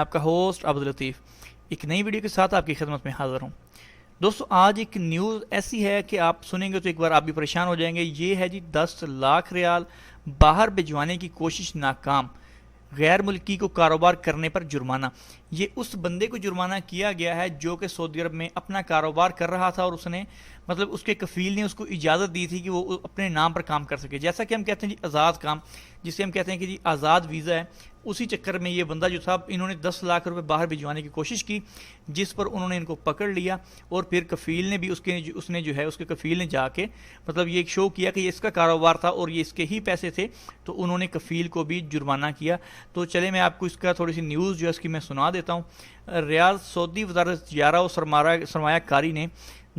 آپ کا ہوسٹ عبد الطیف ایک نئی ویڈیو کے ساتھ آپ کی خدمت میں حاضر ہوں۔ دوستو آج ایک نیوز ایسی ہے کہ آپ سنیں گے تو ایک بار آپ بھی پریشان ہو جائیں گے۔ یہ ہے جی 10 لاکھ ریال باہر بھجوانے کی کوشش ناکام، غیر ملکی کو کاروبار کرنے پر جرمانہ۔ یہ اس بندے کو جرمانہ کیا گیا ہے جو کہ سعودی عرب میں اپنا کاروبار کر رہا تھا اور اس نے اس کے کفیل نے اس کو اجازت دی تھی کہ وہ اپنے نام پر کام کر سکے، جیسا کہ ہم کہتے ہیں جی آزاد کام، جسے ہم کہتے ہیں کہ جی آزاد ویزا ہے۔ اسی چکر میں یہ بندہ جو تھا انہوں نے 10 لاکھ روپے باہر بھجوانے کی کوشش کی، جس پر انہوں نے ان کو پکڑ لیا اور پھر کفیل نے بھی اس کے کفیل نے جا کے یہ ایک شو کیا کہ یہ اس کا کاروبار تھا اور یہ اس کے ہی پیسے تھے، تو انہوں نے کفیل کو بھی جرمانہ کیا۔ تو چلے میں آپ کو اس کا تھوڑی سی نیوز جو ہے اس کی میں سنا دیتا ہوں۔ ریاض سعودی وزارت تجارت و سرمایہ کاری نے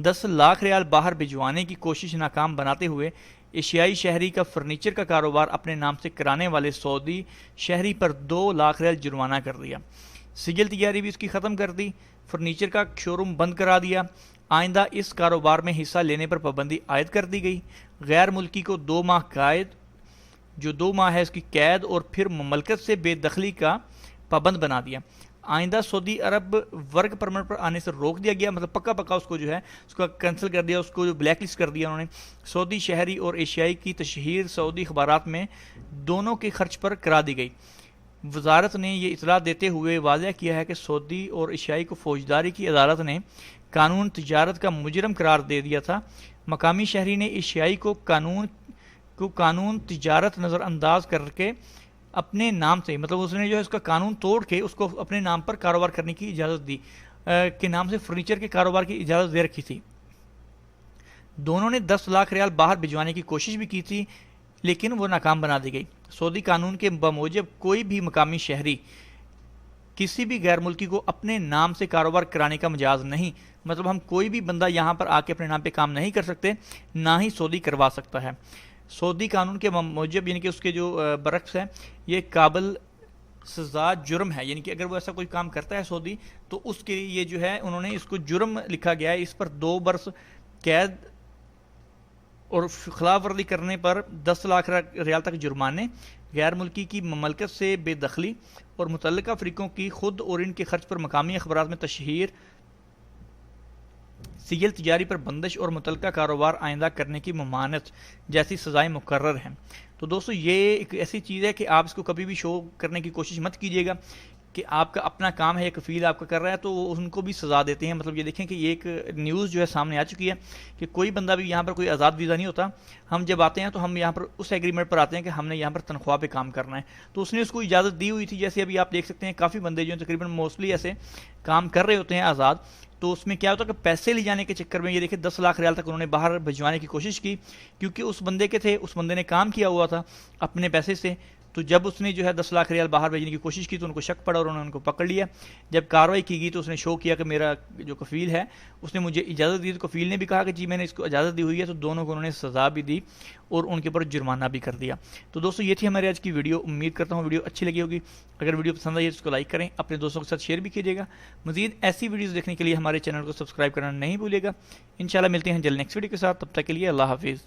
10 لاکھ ریال باہر بھجوانے کی کوشش ناکام بناتے ہوئے ایشیائی شہری کا فرنیچر کا کاروبار اپنے نام سے کرانے والے سعودی شہری پر 2 لاکھ ریال جرمانہ کر دیا۔ سجل تجاری بھی اس کی ختم کر دی، فرنیچر کا شو روم بند کرا دیا۔ آئندہ اس کاروبار میں حصہ لینے پر پابندی عائد کر دی گئی۔ غیر ملکی کو 2 ماہ قید جو 2 ماہ ہے اس کی قید اور پھر مملکت سے بے دخلی کا پابند بنا دیا۔ آئندہ سعودی عرب ورک پرمٹ پر آنے سے روک دیا گیا، پکا اس کو جو ہے اس کو کینسل کر دیا، اس کو جو بلیک لسٹ کر دیا انہوں نے۔ سعودی شہری اور ایشیائی کی تشہیر سعودی اخبارات میں دونوں کے خرچ پر کرا دی گئی۔ وزارت نے یہ اطلاع دیتے ہوئے واضح کیا ہے کہ سعودی اور ایشیائی کو فوجداری کی عدالت نے قانون تجارت کا مجرم قرار دے دیا تھا۔ مقامی شہری نے ایشیائی کو قانون تجارت نظر انداز کر کے اپنے نام سے اس نے جو ہے اس کا قانون توڑ کے اس کو اپنے نام پر کاروبار کرنے کی اجازت دی، کے نام سے فرنیچر کے کاروبار کی اجازت دے رکھی تھی۔ دونوں نے 10 لاکھ ریال باہر بھجوانے کی کوشش بھی کی تھی لیکن وہ ناکام بنا دی گئی۔ سعودی قانون کے بموجب کوئی بھی مقامی شہری کسی بھی غیر ملکی کو اپنے نام سے کاروبار کرانے کا مجاز نہیں، ہم کوئی بھی بندہ یہاں پر آ کے اپنے نام پہ کام نہیں کر سکتے، نہ ہی سعودی کروا سکتا ہے۔ سعودی قانون کے موجب یعنی کہ اس کے جو برعکس ہے، یہ قابل سزا جرم ہے، یعنی کہ اگر وہ ایسا کوئی کام کرتا ہے سعودی تو اس کے لیے جو ہے انہوں نے اس کو جرم لکھا گیا ہے۔ اس پر 2 برس قید اور خلاف ورزی کرنے پر 10 لاکھ ریال تک جرمانے، غیر ملکی کی مملکت سے بے دخلی اور متعلقہ فریقوں کی خود اور ان کے خرچ پر مقامی اخبارات میں تشہیر، سجل تجاری پر بندش اور متعلقہ کاروبار آئندہ کرنے کی ممانعت جیسی سزائیں مقرر ہیں۔ تو دوستو یہ ایک ایسی چیز ہے کہ آپ اس کو کبھی بھی شو کرنے کی کوشش مت کیجیے گا کہ آپ کا اپنا کام ہے، کفیل آپ کا کر رہا ہے تو ان کو بھی سزا دیتے ہیں۔ یہ دیکھیں کہ یہ ایک نیوز جو ہے سامنے آ چکی ہے کہ کوئی بندہ بھی یہاں پر کوئی آزاد ویزا نہیں ہوتا۔ ہم جب آتے ہیں تو ہم یہاں پر اس ایگریمنٹ پر آتے ہیں کہ ہم نے یہاں پر تنخواہ پہ کام کرنا ہے، تو اس نے اس کو اجازت دی ہوئی تھی۔ جیسے ابھی آپ دیکھ سکتے ہیں کافی بندے جو ہیں تقریباً موسٹلی ایسے کام کر رہے ہوتے ہیں آزاد، تو اس میں کیا ہوتا ہے کہ پیسے لے جانے کے چکر میں یہ دیکھیں 10 لاکھ ریال تک انہوں نے باہر بھجوانے کی کوشش کی، کیونکہ اس بندے کے تھے، اس بندے نے کام کیا ہوا تھا اپنے پیسے سے۔ تو جب اس نے جو ہے 10 لاکھ ریال باہر بھیجنے کی کوشش کی تو ان کو شک پڑا اور انہوں نے ان کو پکڑ لیا۔ جب کارروائی کی گئی تو اس نے شو کیا کہ میرا جو کفیل ہے اس نے مجھے اجازت دی، تو کفیل نے بھی کہا کہ جی میں نے اس کو اجازت دی ہوئی ہے، تو دونوں کو انہوں نے سزا بھی دی اور ان کے اوپر جرمانہ بھی کر دیا۔ تو دوستو یہ تھی ہماری آج کی ویڈیو، امید کرتا ہوں ویڈیو اچھی لگی ہوگی۔ اگر ویڈیو پسند آئی ہے تو اس کو لائک کریں، اپنے دوستوں کے ساتھ شیئر بھی کیجیے گا۔ مزید ایسی ویڈیوز دیکھنے کے لیے ہمارے چینل کو سبسکرائب کرنا نہیں بھولیے گا۔ انشاءاللہ ملتے ہیں جلد نیکسٹ ویڈیو کے ساتھ، تب تک کے لیے اللہ حافظ۔